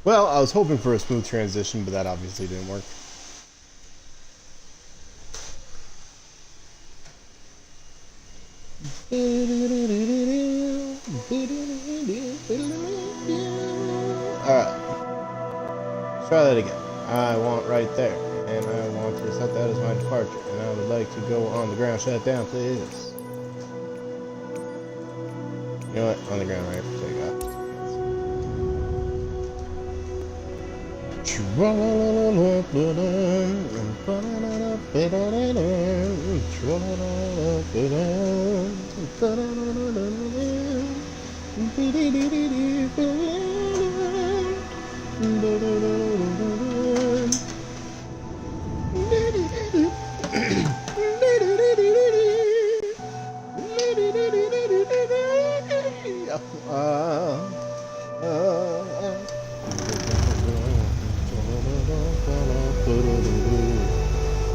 Well, I was hoping for a smooth transition, but that obviously didn't work. Alright. Let's try that again. I want right there. And I want to set that as my departure. And I would like to go on the ground. Shut down, please. You know what? On the ground, right? Take off.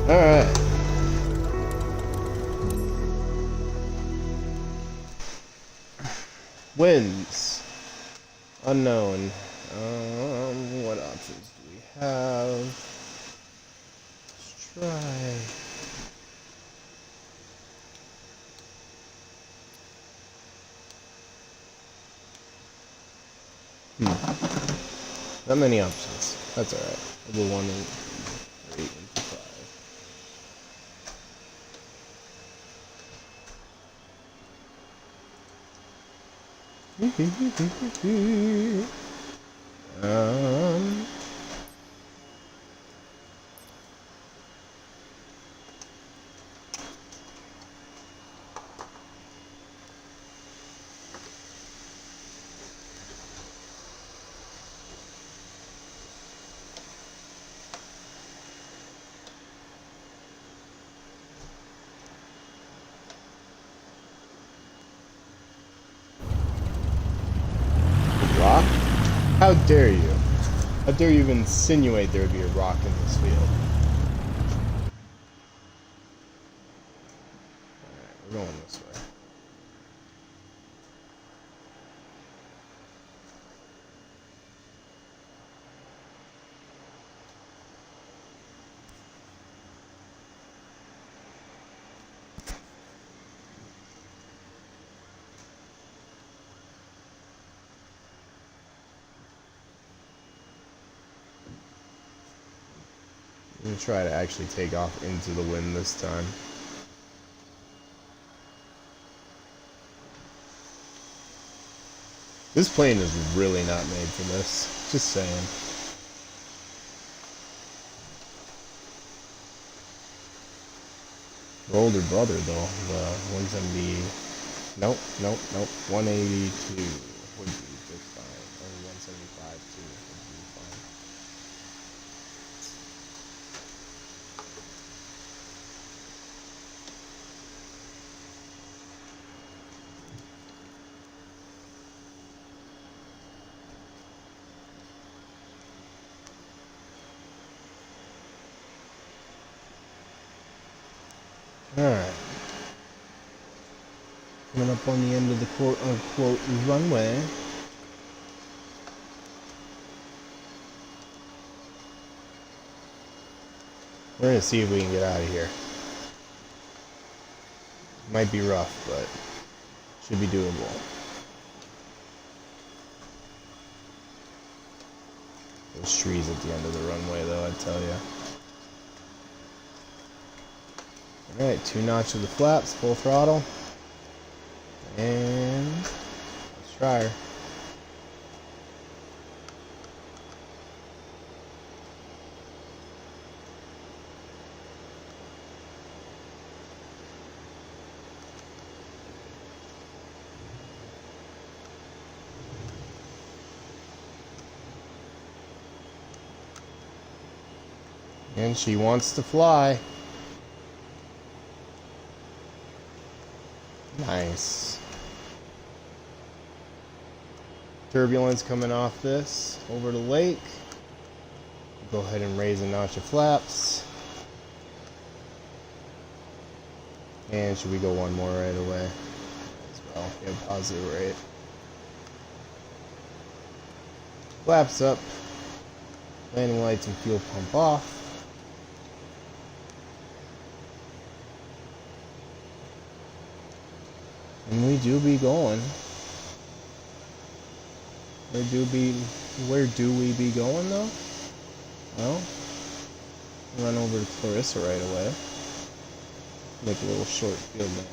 Alright. Winds. Unknown. What options do we have? Let's try. Not many options. That's alright. We'll do 1 and 3 and 5. Rock? How dare you? How dare you even insinuate there would be a rock in this field? Alright, we're going this way. I'm gonna try to actually take off into the wind this time. This plane is really not made for this. Just saying. Her older brother though, the 170. Nope. 182 would be just fine. Or 175 too would be fine. Alright. Coming up on the end of the quote-unquote runway. We're gonna see if we can get out of here. Might be rough, but should be doable. Those trees at the end of the runway, though, I tell ya. Alright, 2 notch of the flaps, full throttle. And let's try her. And she wants to fly. Nice. Turbulence coming off this over the lake. Go ahead and raise a notch of flaps. And should we go one more right away as well? We have positive rate. Flaps up. Landing lights and fuel pump off. And we do be going. Where do we be going though? Well, run over to Clarissa right away. Make a little short field landing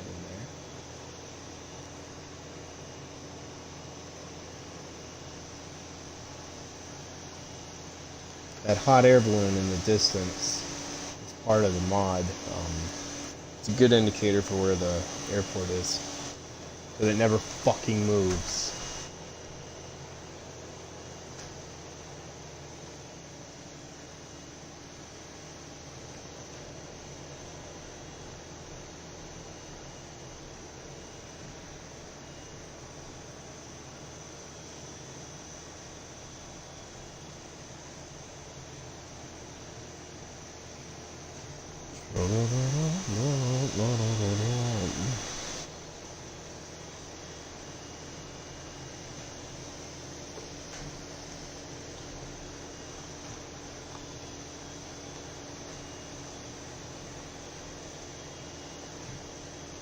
there. That hot air balloon in the distance is part of the mod. It's a good indicator for where the airport is. But it never fucking moves.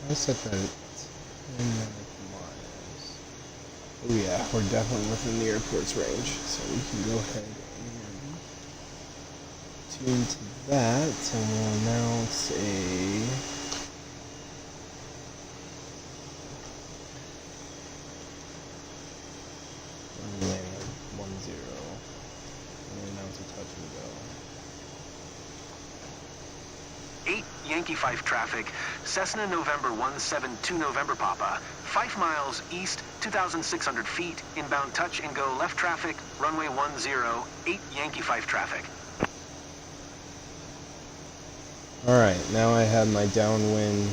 I set that at 10 miles. Oh yeah, we're definitely within the airport's range, so we can go ahead and tune to that, and we'll announce a landing at 10. We'll announce a touch and go. 8 Yankee 5 traffic, Cessna November 172 November Papa, 5 miles east, 2,600 feet, inbound touch and go left traffic, runway 10, 8 Yankee 5 traffic. Alright, now I have my downwind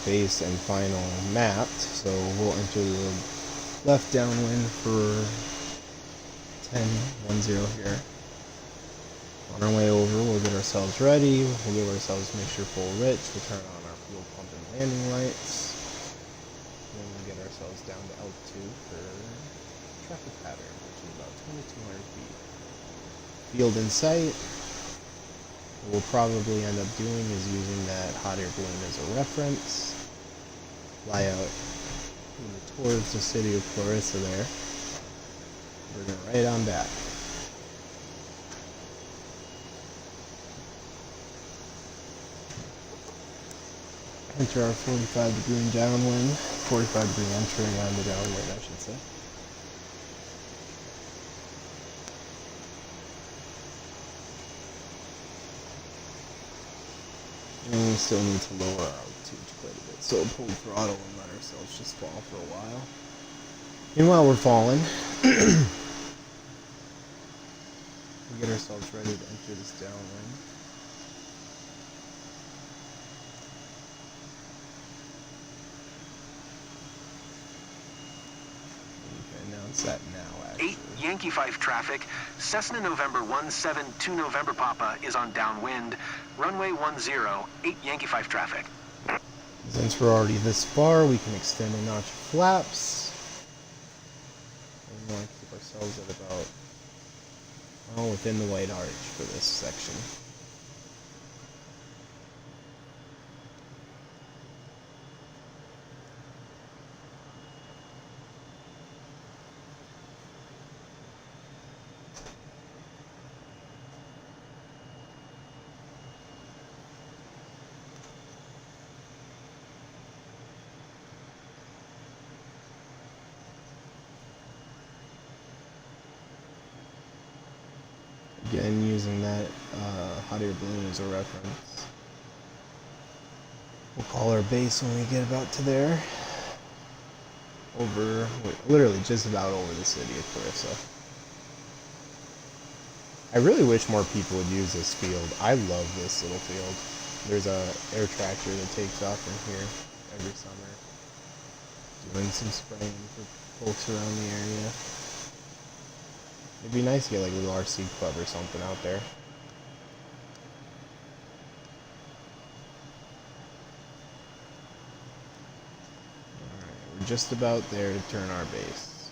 base and final mapped, so we'll enter the left downwind for 10-10 here. On our way over, we'll get ourselves ready, we'll give ourselves mixture full rich, we'll turn on our fuel pump and landing lights, then we'll get ourselves down to altitude for traffic pattern, which is about 2,200 feet. Field in sight. What we'll probably end up doing is using that hot air balloon as a reference, fly out towards the city of Clarissa there, bring it right on back. Enter our 45-degree downwind, 45-degree entering on the downwind, I should say. And we still need to lower our altitude quite a bit, so we'll pull the throttle and let ourselves just fall for a while. And while we're falling, we get ourselves ready to enter this downwind. That now, actually. 8 Yankee 5 traffic, Cessna November 172 November Papa is on downwind, runway 10, 8 Yankee 5 traffic. Since we're already this far, we can extend a notch of flaps. And we want to keep ourselves at about, well, within the white arch for this section. Again, using that hot air balloon as a reference. We'll call our base when we get about to there. Literally just about over the city of Clarissa. I really wish more people would use this field. I love this little field. There's a air tractor that takes off from here every summer, doing some spraying for folks around the area. It'd be nice to get like a little RC club or something out there. Alright, we're just about there to turn our base.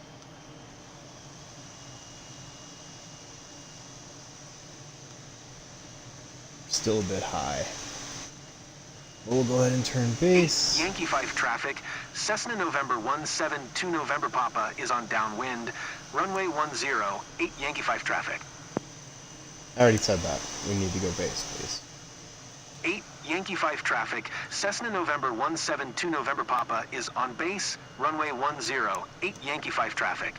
still a bit high. We'll go ahead and turn base. Yankee 5 traffic. Cessna November 172 November Papa is on downwind. Runway 10, 8 Yankee 5 traffic. I already said that. We need to go base, please. 8 Yankee 5 traffic. Cessna November 172 November Papa is on base. Runway 10, 8 Yankee 5 traffic.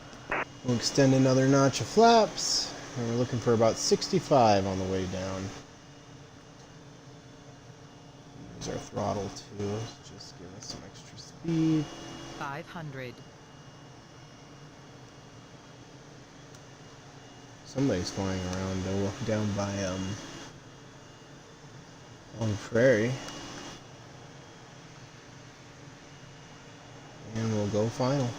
We'll extend another notch of flaps. And we're looking for about 65 on the way down. Use our throttle too. Just give us some extra speed. 500. Somebody's flying around down by on the prairie. And we'll go final.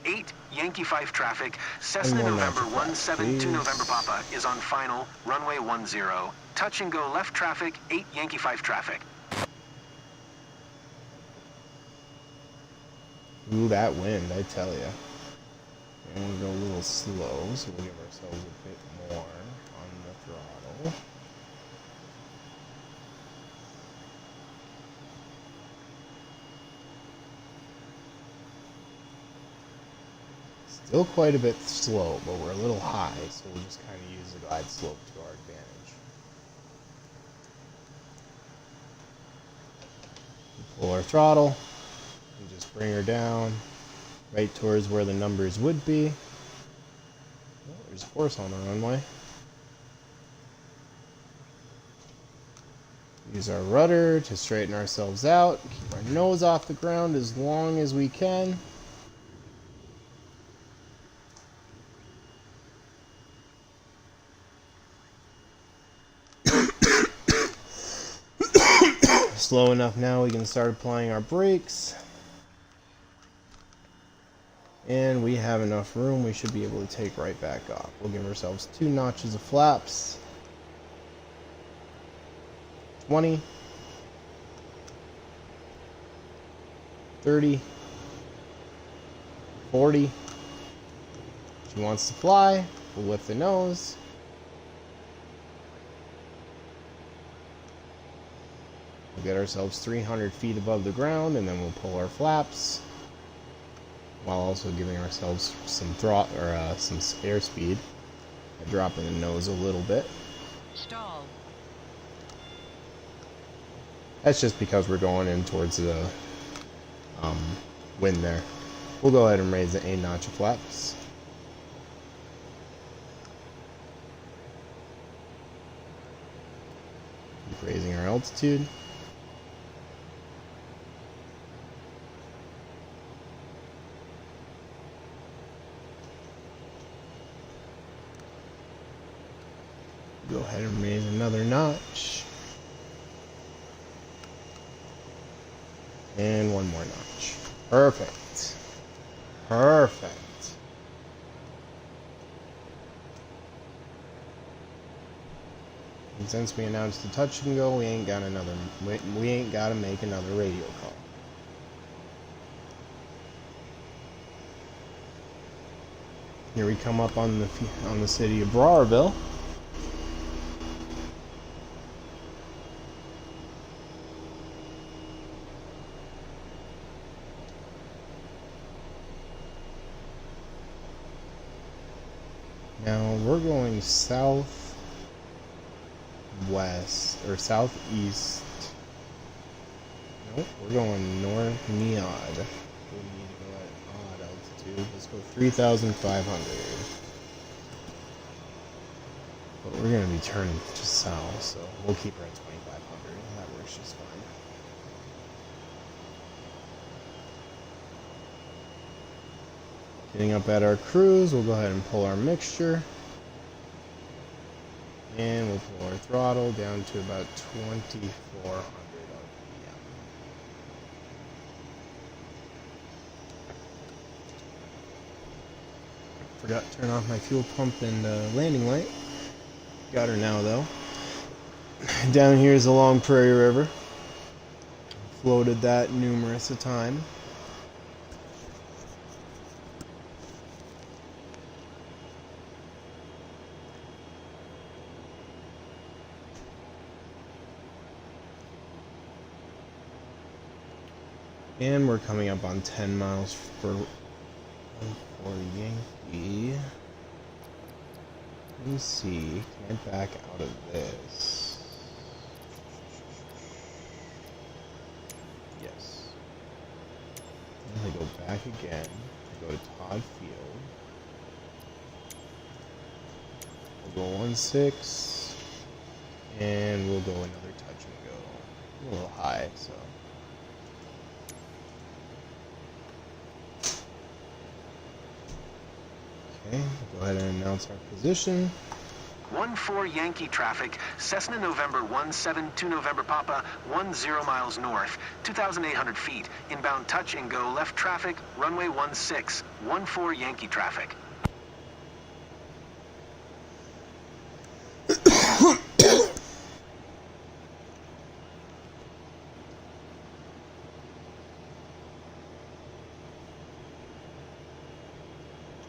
8 Yankee 5 traffic. Cessna November 172 November Papa is on final. Runway 10. Touch and go left traffic. 8 Yankee 5 traffic. Ooh, that wind, I tell ya. And we'll go a little slow, so we'll give ourselves a bit more on the throttle. Still quite a bit slow, but we're a little high, so we'll just kind of use the glide slope to our advantage. We'll pull our throttle and just bring her down right towards where the numbers would be. Oh, there's a horse on the runway. Use our rudder to straighten ourselves out. Keep our nose off the ground as long as we can. Slow enough now we can start applying our brakes. And we have enough room, we should be able to take right back off. We'll give ourselves 2 notches of flaps. 20. 30. 40. She wants to fly. We'll lift the nose. We'll get ourselves 300 feet above the ground, and then we'll pull our flaps, while also giving ourselves some some airspeed by dropping the nose a little bit. Stall. That's just because we're going in towards the wind there. We'll go ahead and raise the A notch of flaps. Keep raising our altitude. Go ahead and raise another notch. And one more notch. Perfect. Perfect. And since we announced the touch and go, we ain't got to make another radio call. Here we come up on the city of Browerville. Now we're going south, west, or southeast. Nope, we're going north Neod. We need to go at odd altitude. Let's go 3,500. But we're going to be turning to south, so we'll keep her at 2,500. That works just fine. Getting up at our cruise, we'll go ahead and pull our mixture. And we'll pull our throttle down to about 2,400 RPM. Forgot to turn off my fuel pump and landing light. Got her now though. Down here is the Long Prairie River. Floated that numerous a time. And we're coming up on 10 miles for Yankee. Let me see. Can I back out of this? Yes. I'm going to go back again. Go to Todd Field. We'll go 1.6. And we'll go another touch and go. A little high, so. Okay, go ahead and announce our position. 1-4 Yankee traffic, Cessna November 172 November Papa, 10 miles north, 2,800 feet, inbound touch and go left traffic, runway 16, 1-4 Yankee traffic.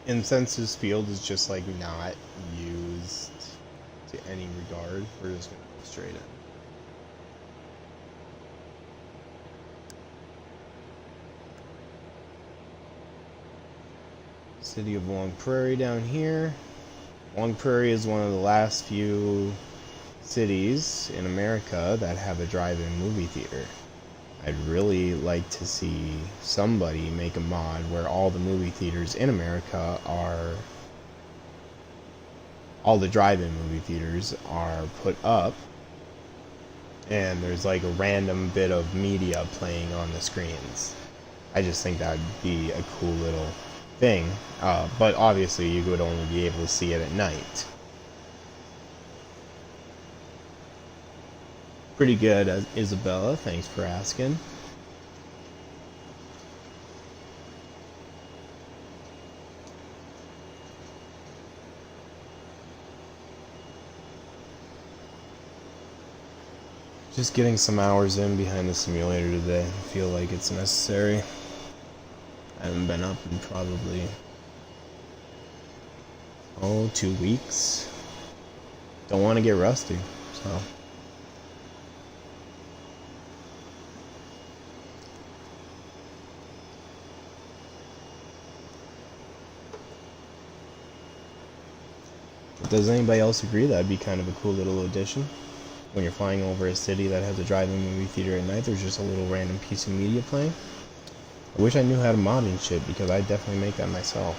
And since this field is just like not used to any regard, we're just gonna go straight in. City of Long Prairie down here. Long Prairie is one of the last few cities in America that have a drive-in movie theater. I'd really like to see somebody make a mod where all the movie theaters in America are, all the drive-in movie theaters are put up, and there's like a random bit of media playing on the screens. I just think that would be a cool little thing, but obviously you would only be able to see it at night. Pretty good, Isabella. Thanks for asking. Just getting some hours in behind the simulator today. I feel like it's necessary. I haven't been up in probably 2 weeks. Don't want to get rusty, so. Does anybody else agree that'd be kind of a cool little addition? When you're flying over a city that has a drive-in movie theater at night, there's just a little random piece of media playing. I wish I knew how to mod and shit, because I'd definitely make that myself.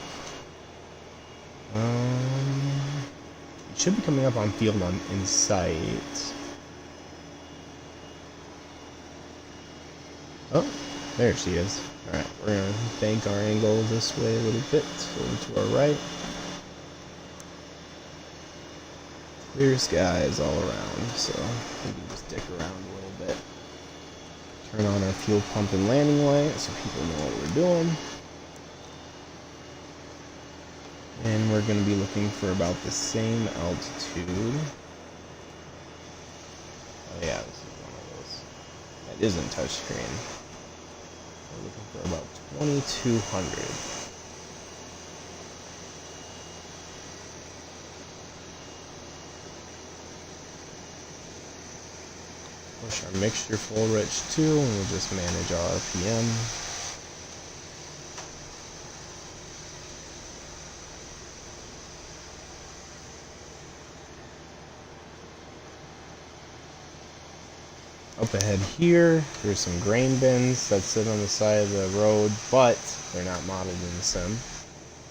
It should be coming up on field in sight. Oh, there she is. Alright, we're gonna bank our angle this way a little bit, over to our right. Clear skies all around, so we can just dick around a little bit. Turn on our fuel pump and landing light so people know what we're doing. And we're going to be looking for about the same altitude. Oh yeah, this is one of those. That isn't touchscreen. We're looking for about 2,200. Push our mixture full rich too, and we'll just manage our RPM. Up ahead here, there's some grain bins that sit on the side of the road, but they're not modeled in the sim.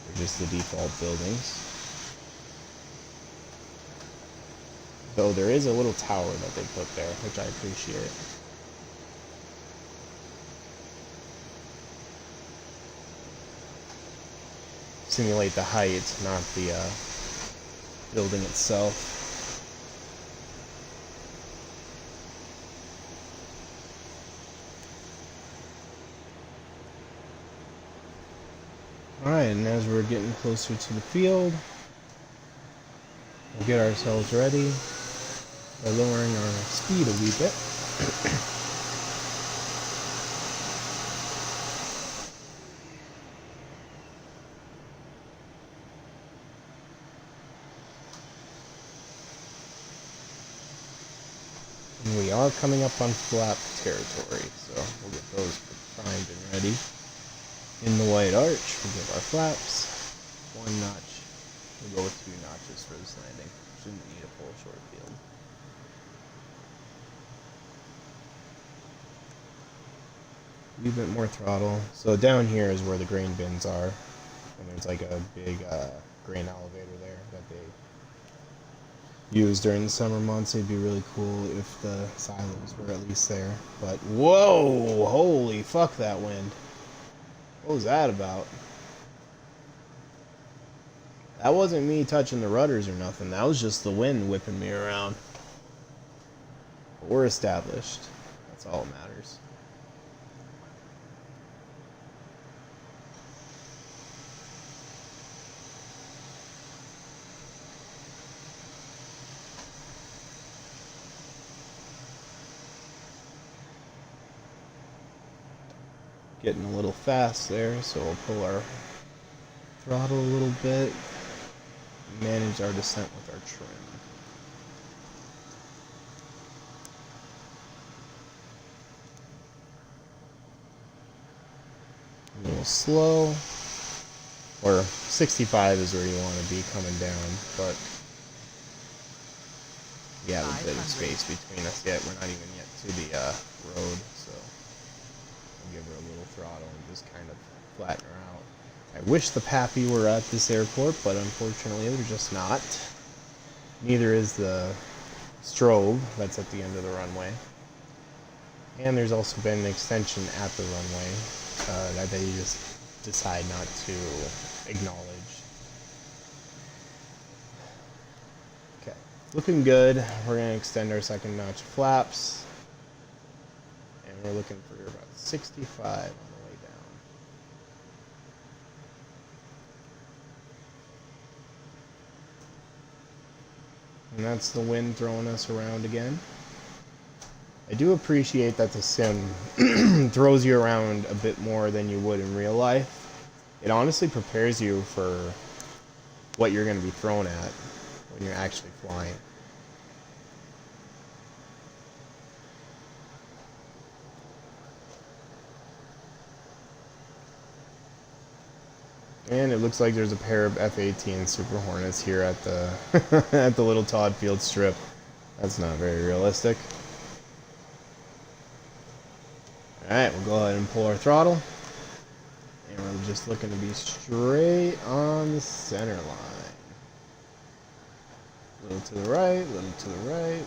They're just the default buildings. Though there is a little tower that they put there, which I appreciate. Simulate the height, not the building itself. Alright, and as we're getting closer to the field, we'll get ourselves ready by lowering our speed a wee bit. And we are coming up on flap territory, so we'll get those primed and ready. In the white arch, we'll give our flaps 1 notch. We'll go with 2 notches for this landing. Shouldn't need a full short field. A wee bit more throttle. So down here is where the grain bins are, and there's like a big grain elevator there that they use during the summer months. It'd be really cool if the silos were at least there. But whoa, holy fuck, that wind. What was that about? That wasn't me touching the rudders or nothing. That was just the wind whipping me around. But we're established. That's all that matters. Getting a little fast there, so we'll pull our throttle a little bit, manage our descent with our trim. A little slow, or 65 is where you want to be coming down, but we have a bit of space between us yet. We're not even yet to the road, so we'll give her a little throttle and just kind of flatten her out. I wish the Pappy were at this airport, but unfortunately they're just not. Neither is the strobe that's at the end of the runway. And there's also been an extension at the runway that they just decide not to acknowledge. Okay, looking good. We're going to extend our second notch of flaps. And we're looking for about 65 on the way down. And that's the wind throwing us around again. I do appreciate that the sim throws you around a bit more than you would in real life. It honestly prepares you for what you're going to be thrown at when you're actually flying. And it looks like there's a pair of F-18 Super Hornets here at the at the Little Todd Field strip. That's not very realistic. Alright, we'll go ahead and pull our throttle. And we're just looking to be straight on the center line. A little to the right, a little to the right.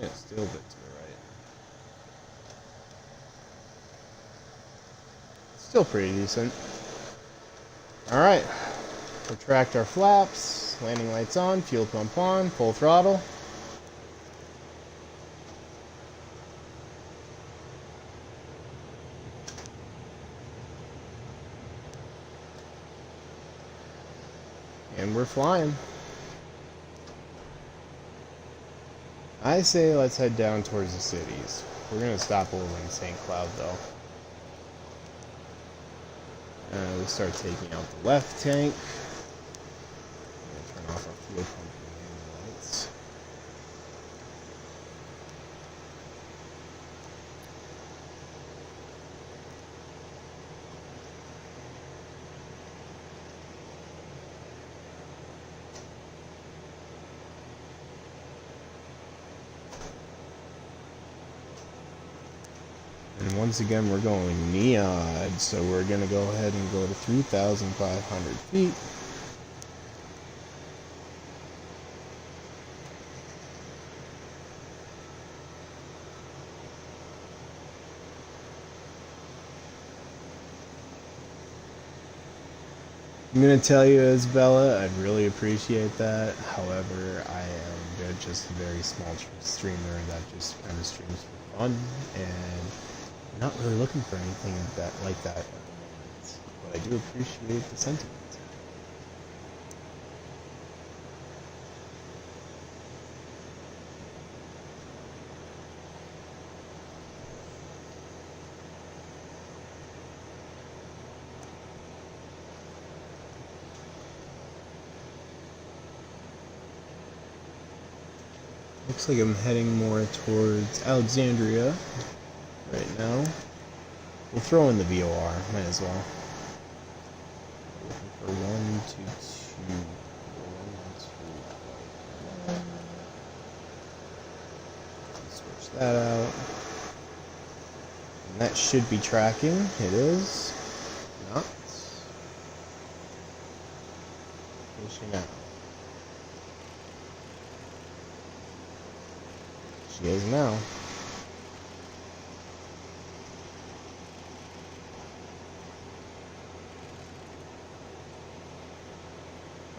Yeah, still a bit to the right. Still pretty decent. Alright, retract our flaps, landing lights on, fuel pump on, full throttle. And we're flying. I say let's head down towards the cities. We're going to stop over in St. Cloud though. We'll start taking out the left tank. Turn off our fuel pump and lights. And once again, we're going NEOD, so we're going to go ahead and go to 3,500 feet. I'm going to tell you, Isabella, I'd really appreciate that. However, I am just a very small streamer that just kind of streams for fun, and I'm not really looking for anything like that at the moment. But I do appreciate the sentiment. Looks like I'm heading more towards Alexandria right now. We'll throw in the VOR, might as well. Looking for 122. 121. Switch that out. And that should be tracking. It is. Not. Finishing out. She is now.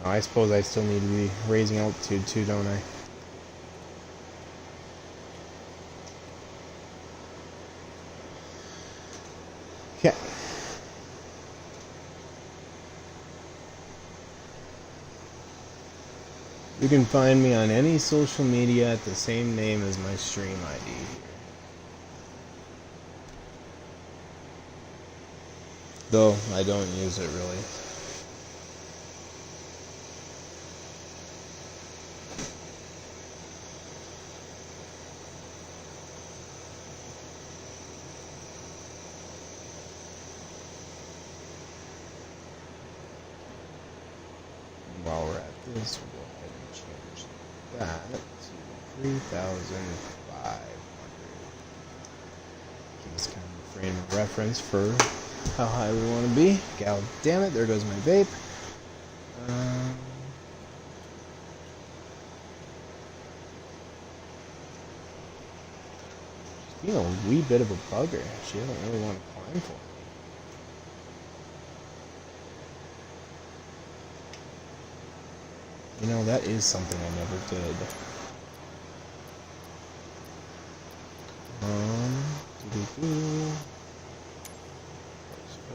Oh, I suppose I still need to be raising altitude too, don't I? Okay. You can find me on any social media at the same name as my stream ID here. Though I don't use it really. While we're at this, we'll go ahead and change that to 3,500. Give us kind of a frame of reference for how high we want to be. God damn it, there goes my vape. She's being a wee bit of a bugger. She doesn't really want to climb for me. You know, that is something I never did.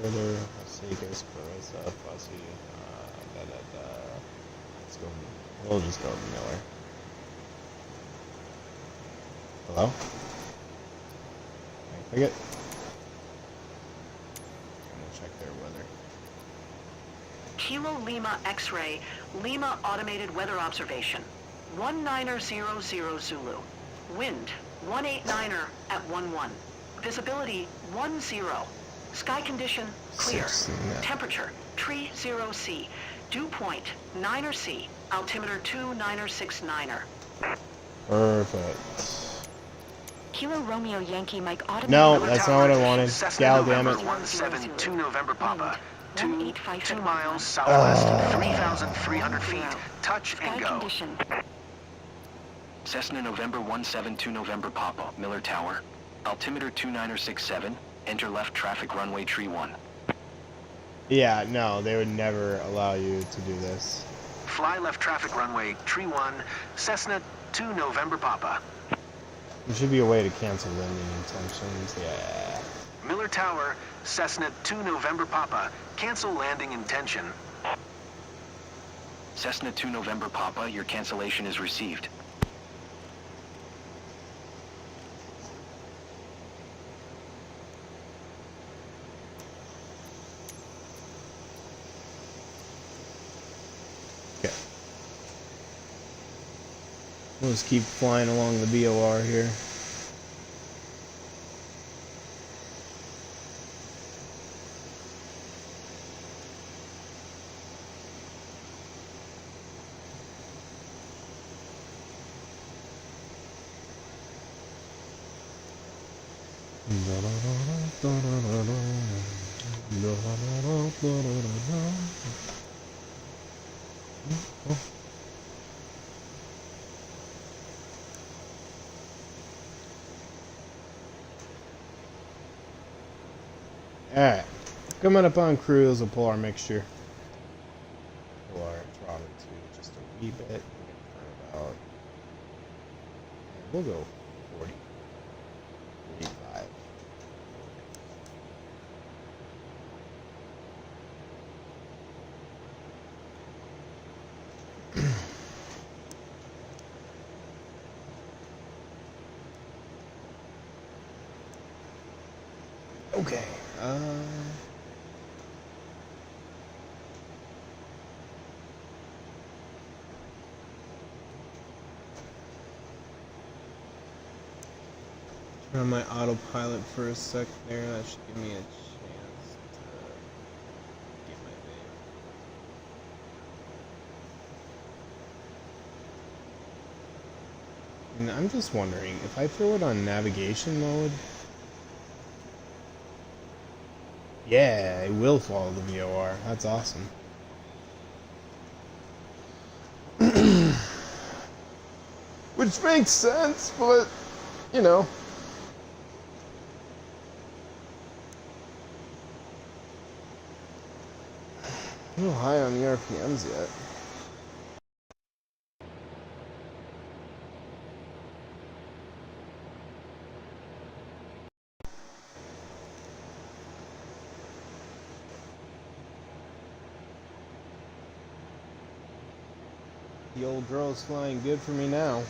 Further, Segas, Carissa, Fussy, Let's go, we'll just go with Miller. Hello? Can I click it? And we'll check their weather. Kilo Lima X-ray, Lima Automated Weather Observation, 1900 Zulu. Wind, 189er at 11. Visibility, 10. Sky condition, clear. Temperature, 30°C. Dew point, 9°C. Altimeter 2969er. Perfect. Kilo Romeo Yankee Mike Automated. No, that's not what I wanted. Cessna Gal damn November it. 172 November Papa. 2 185 miles southwest, 3,300 feet. Touch Sky and go. condition. Cessna November 172 November Papa, Miller Tower. Altimeter 2967. Enter left traffic runway tree 1. Yeah, no, they would never allow you to do this. Fly left traffic runway tree 1, Cessna 2 November Papa. There should be a way to cancel landing intentions. Yeah. Miller Tower, Cessna 2 November Papa. Cancel landing intention. Cessna 2 November Papa, your cancellation is received. Okay. We'll just keep flying along the VOR here. Alright, coming up on cruise, we'll pull our mixture. Pull our throttle to just a wee bit. About, and we'll go 40, 45. Okay. On my autopilot for a sec there, that should give me a chance to get my bait. And I'm just wondering, if I throw it on navigation mode, yeah, it will follow the VOR. That's awesome. Which makes sense, but, you know. A little high on the RPMs yet. The old girl's flying good for me now.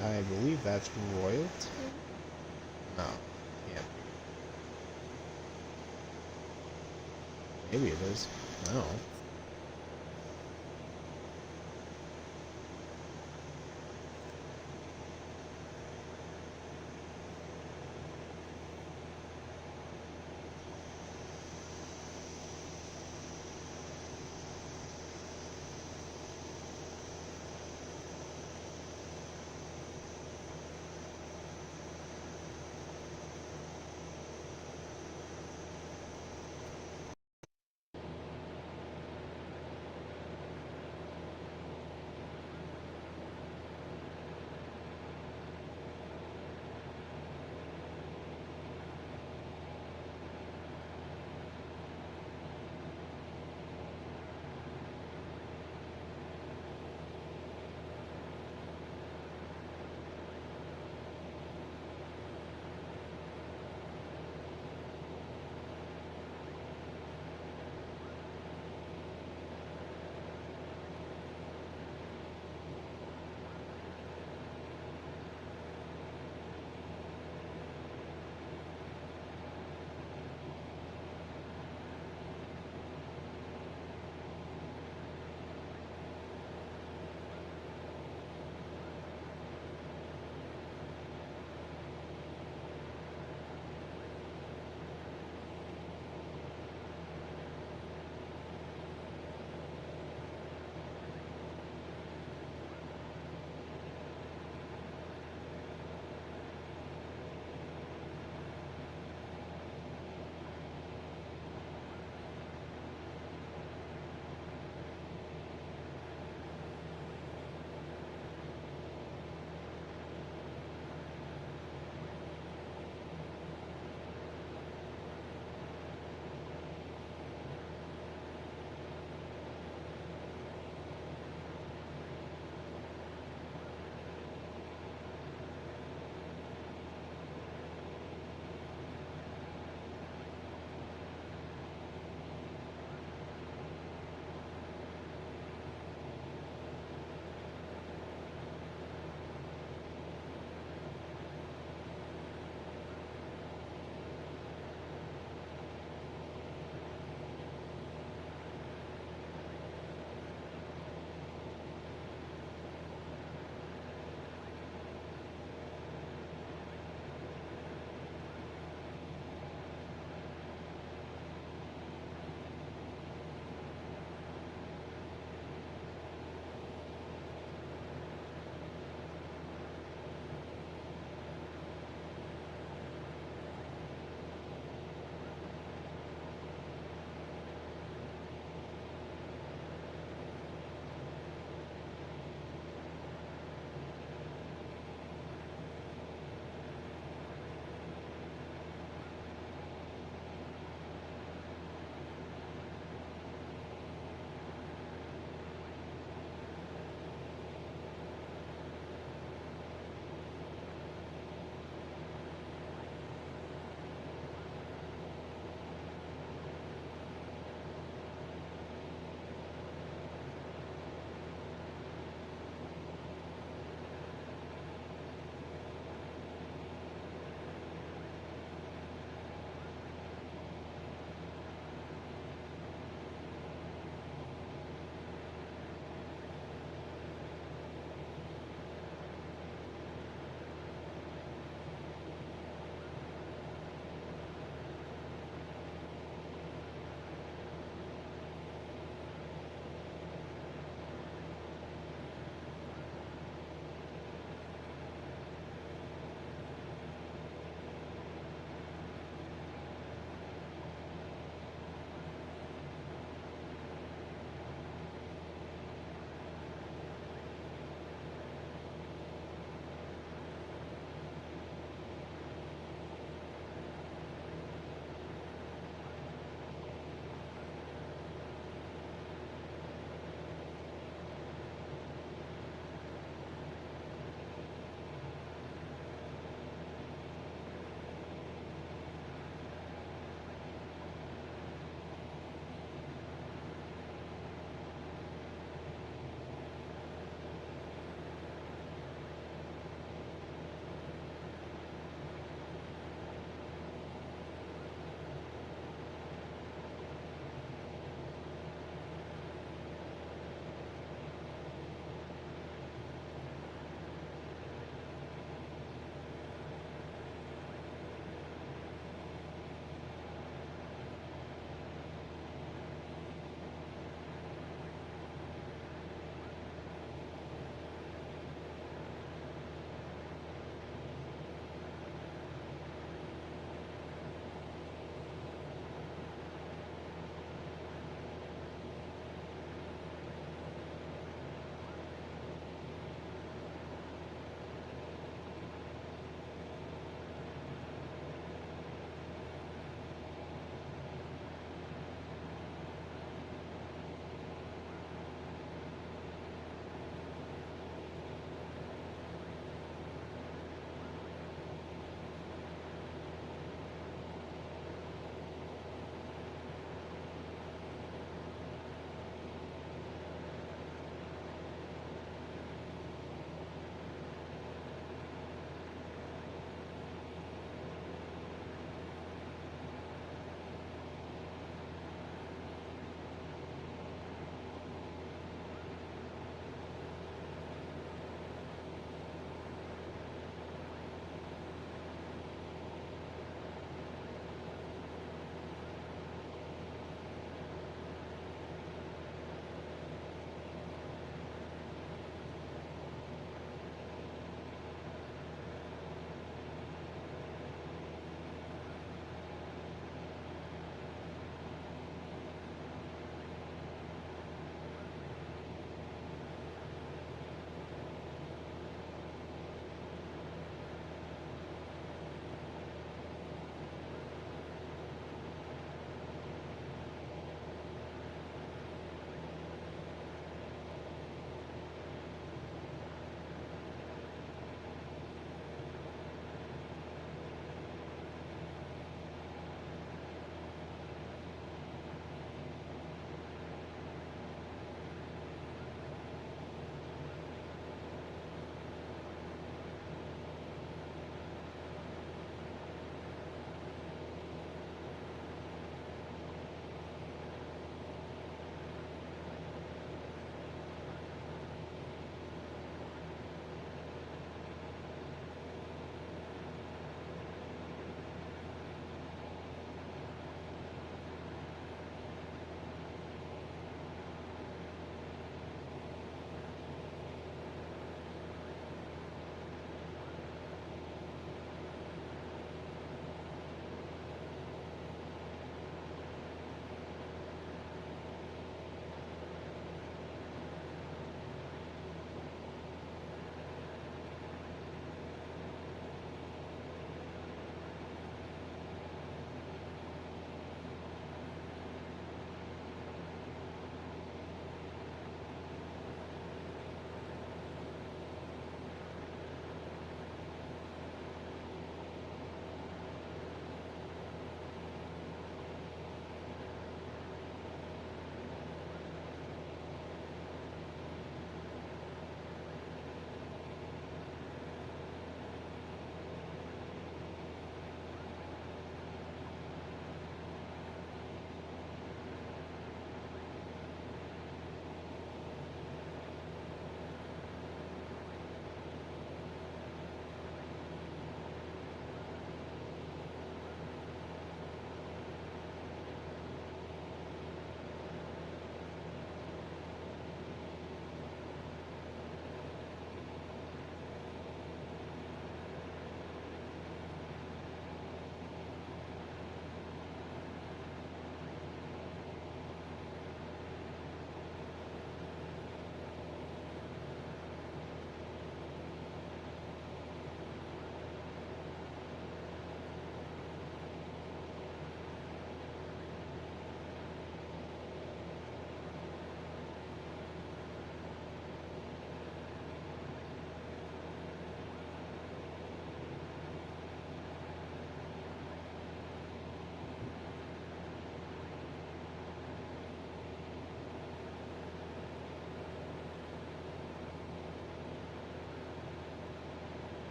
I believe that's royalty? No, can't be. Maybe it is. No.